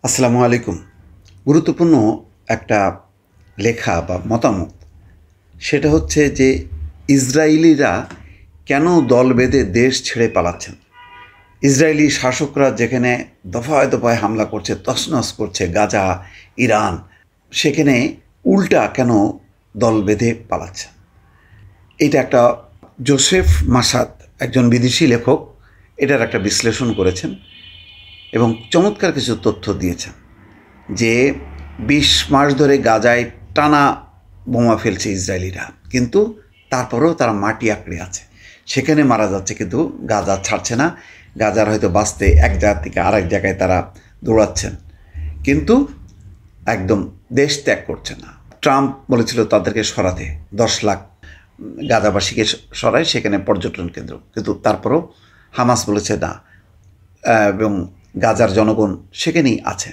আসসালামু আলাইকুম। গুরুত্বপূর্ণ একটা লেখা বা মতামত, সেটা হচ্ছে যে ইসরায়েলিরা কেন দল বেঁধে দেশ ছেড়ে পালাচ্ছেন। ইসরায়েলি শাসকরা যেখানে দফায় দফায় হামলা করছে, তছনছ করছে গাজা, ইরান, সেখানে উল্টা কেন দল বেঁধে পালাচ্ছে। এটা একটা জোসেফ মাসাদ, একজন বিদেশি লেখক, এটার একটা বিশ্লেষণ করেছেন এবং চমৎকার কিছু তথ্য দিয়েছেন যে ২০ মাস ধরে গাজায় টানা বোমা ফেলছে ইসরায়েলিরা, কিন্তু তারপরেও তারা মাটি আঁকড়ে আছে, সেখানে মারা যাচ্ছে, কিন্তু গাজা ছাড়ছে না। গাজার হয়তো বাঁচতে এক জায়গা থেকে আরেক জায়গায় তারা দৌড়াচ্ছেন, কিন্তু একদম দেশ ত্যাগ করছে না। ট্রাম্প বলেছিল তাদেরকে সরাতে, ১০ লাখ গাজাবাসীকে সরায়, সেখানে পর্যটন কেন্দ্র, কিন্তু তারপরেও হামাস বলেছে না, এবং গাজার জনগণ সেখানেই আছে।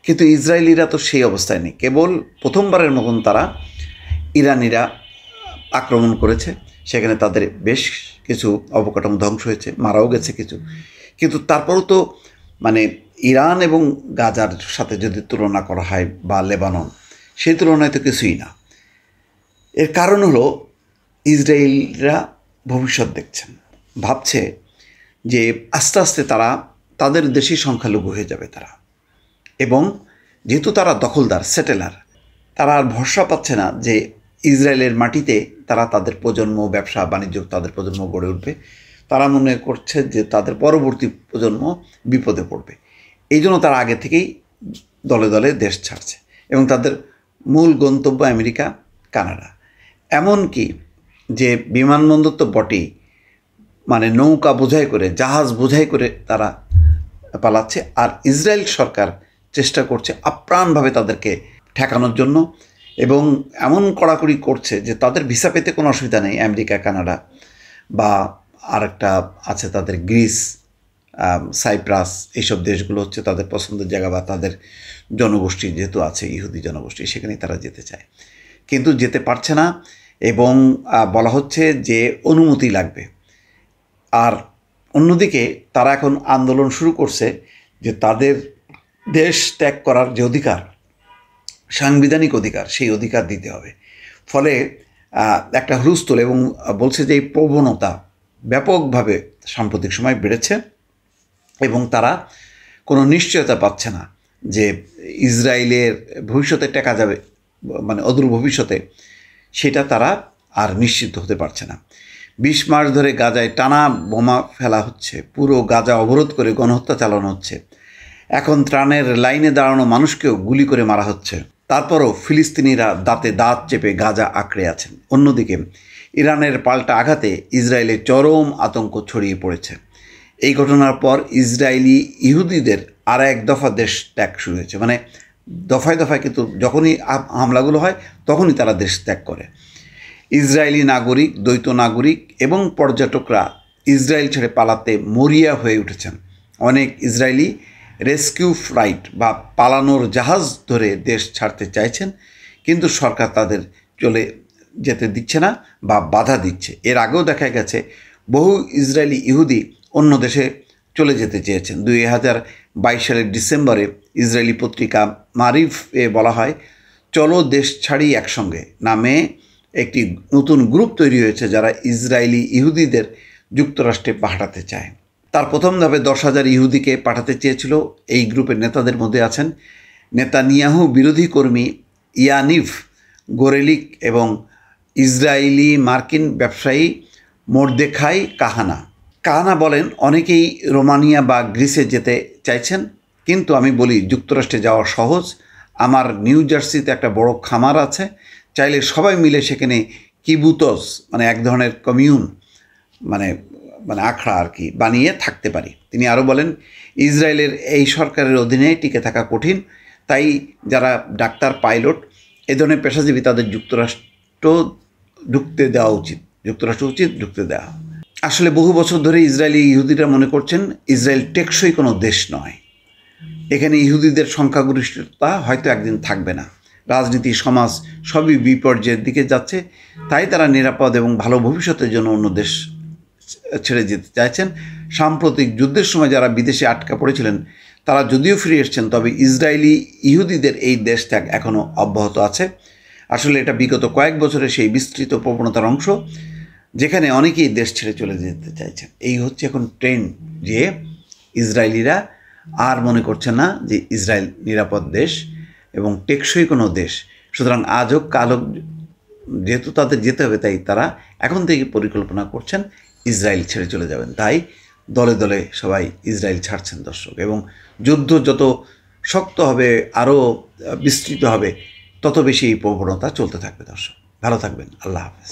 কিন্তু ইসরায়েলিরা তো সেই অবস্থায় নেই। কেবল প্রথমবারের মতন তারা ইরানিরা আক্রমণ করেছে, সেখানে তাদের বেশ কিছু অবকাঠামো ধ্বংস হয়েছে, মারাও গেছে কিছু, কিন্তু তারপরও তো মানে ইরান এবং গাজার সাথে যদি তুলনা করা হয় বা লেবানন, সেই তুলনায় তো কিছুই না। এর কারণ হলো ইসরায়েলরা ভবিষ্যৎ দেখছেন, ভাবছে যে আস্তে আস্তে তারা তাদের দেশই সংখ্যালঘু হয়ে যাবে তারা, এবং যেহেতু তারা দখলদার, সেটেলার, তারা আর ভরসা পাচ্ছে না যে ইসরায়েলের মাটিতে তারা তাদের প্রজন্ম, ব্যবসা বাণিজ্য, তাদের প্রজন্ম গড়ে উঠবে। তারা মনে করছে যে তাদের পরবর্তী প্রজন্ম বিপদে পড়বে, এই জন্য তারা আগে থেকেই দলে দলে দেশ ছাড়ছে, এবং তাদের মূল গন্তব্য আমেরিকা, কানাডা। এমনকি যে বিমানবন্দর তো বটেই, মানে নৌকা বোঝাই করে, জাহাজ বোঝাই করে তারা পালাচ্ছে। আর ইসরায়েল সরকার চেষ্টা করছে আপ্রাণভাবে তাদেরকে ঠেকানোর জন্য, এবং এমন কড়াকড়ি করছে যে তাদের ভিসা পেতে কোনো অসুবিধা নেই। আমেরিকা, কানাডা, বা আরেকটা আছে তাদের গ্রিস, সাইপ্রাস, এইসব দেশগুলো হচ্ছে তাদের পছন্দের জায়গা, বা তাদের জনগোষ্ঠী যেহেতু আছে, ইহুদি জনগোষ্ঠী, সেখানেই তারা যেতে চায়, কিন্তু যেতে পারছে না, এবং বলা হচ্ছে যে অনুমতি লাগবে। আর অন্যদিকে তারা এখন আন্দোলন শুরু করছে যে তাদের দেশ ত্যাগ করার যে অধিকার, সাংবিধানিক অধিকার, সেই অধিকার দিতে হবে। ফলে একটা হুলস্থুল, এবং বলছে যে এই প্রবণতা ব্যাপকভাবে সাম্প্রতিক সময় বেড়েছে, এবং তারা কোনো নিশ্চয়তা পাচ্ছে না যে ইসরায়েলের ভবিষ্যতে টেকা যাবে, মানে অদূর ভবিষ্যতে, সেটা তারা আর নিশ্চিত হতে পারছে না। ২০ মাস ধরে গাজায় টানা বোমা ফেলা হচ্ছে, পুরো গাজা অবরোধ করে গণহত্যা চালানো হচ্ছে, এখন ত্রাণের লাইনে দাঁড়ানো মানুষকেও গুলি করে মারা হচ্ছে। তারপরও ফিলিস্তিনিরা দাঁতে দাঁত চেপে গাজা আঁকড়ে আছেন। অন্যদিকে ইরানের পাল্টা আঘাতে ইসরায়েলে চরম আতঙ্ক ছড়িয়ে পড়েছে। এই ঘটনার পর ইসরায়েলি ইহুদিদের আর এক দফা দেশ ত্যাগ শুরু হয়েছে, মানে দফায় দফায়, কিন্তু যখনই হামলাগুলো হয় তখনই তারা দেশ ত্যাগ করে। ইসরায়েলি নাগরিক, দ্বৈত নাগরিক এবং পর্যটকরা ইসরায়েল ছেড়ে পালাতে মরিয়া হয়ে উঠেছেন। অনেক ইসরায়েলি রেস্কিউ ফ্লাইট বা পালানোর জাহাজ ধরে দেশ ছাড়তে চাইছেন, কিন্তু সরকার তাদের চলে যেতে দিচ্ছে না বা বাধা দিচ্ছে। এর আগেও দেখা গেছে বহু ইসরায়েলি ইহুদি অন্য দেশে চলে যেতে চেয়েছেন। ২০২২ সালের ডিসেম্বরে ইসরায়েলি পত্রিকা মারিফে বলা হয়, চলো দেশ ছাড়ি একসঙ্গে নামে একটি নতুন গ্রুপ তৈরি হয়েছে যারা ইসরায়েলি ইহুদিদের যুক্তরাষ্ট্রে পাঠাতে চায়। তার প্রথম ধাপে ১০,০০০ ইহুদিকে পাঠাতে চেয়েছিল। এই গ্রুপের নেতাদের মধ্যে আছেন নেতানিয়াহু বিরোধী কর্মী ইয়ানিভ গোরেলিক এবং ইসরায়েলি মার্কিন ব্যবসায়ী মোর্দেখাই কাহানা। কাহানা বলেন, অনেকেই রোমানিয়া বা গ্রিসে যেতে চাইছেন, কিন্তু আমি বলি যুক্তরাষ্ট্রে যাওয়া সহজ। আমার নিউ জার্সিতে একটা বড় খামার আছে, চাইলে সবাই মিলে সেখানে কিবুতস, মানে এক ধরনের কমিউন, মানে মানে আখড়া আর কি, বানিয়ে থাকতে পারি। তিনি আরও বলেন, ইসরায়েলের এই সরকারের অধীনে টিকে থাকা কঠিন, তাই যারা ডাক্তার, পাইলট, এ ধরনের পেশাজীবী তাদের যুক্তরাষ্ট্র ঢুকতে দেওয়া উচিত, যুক্তরাষ্ট্র উচিত ঢুকতে দেওয়া। আসলে বহু বছর ধরে ইসরায়েলি ইহুদিরা মনে করছেন ইসরায়েল টেকসই কোনো দেশ নয়, এখানে ইহুদিদের সংখ্যাগরিষ্ঠতা হয়তো একদিন থাকবে না, রাজনীতি, সমাজ সবই বিপর্যয়ের দিকে যাচ্ছে, তাই তারা নিরাপদ এবং ভালো ভবিষ্যতের জন্য অন্য দেশ ছেড়ে যেতে চাইছেন। সাম্প্রতিক যুদ্ধের সময় যারা বিদেশে আটকা পড়েছিলেন তারা যদিও ফিরে এসছেন, তবে ইসরায়েলি ইহুদিদের এই দেশ ত্যাগ এখনও অব্যাহত আছে। আসলে এটা বিগত কয়েক বছরের সেই বিস্তৃত প্রবণতার অংশ, যেখানে অনেকেই দেশ ছেড়ে চলে যেতে চাইছেন। এই হচ্ছে এখন ট্রেন্ড, যে ইসরায়েলিরা আর মনে করছে না যে ইসরায়েল নিরাপদ দেশ এবং টেকসই কোনো দেশ। সুতরাং আজ হোক কাল হোক, যেহেতু তাদের যেতে হবে, তাই তারা এখন থেকে পরিকল্পনা করছেন ইসরায়েল ছেড়ে চলে যাবেন। তাই দলে দলে সবাই ইসরায়েল ছাড়ছেন দর্শক, এবং যুদ্ধ যত শক্ত হবে, আরও বিস্তৃত হবে, তত বেশি এই প্রবণতা চলতে থাকবে দর্শক। ভালো থাকবেন। আল্লাহ হাফেজ।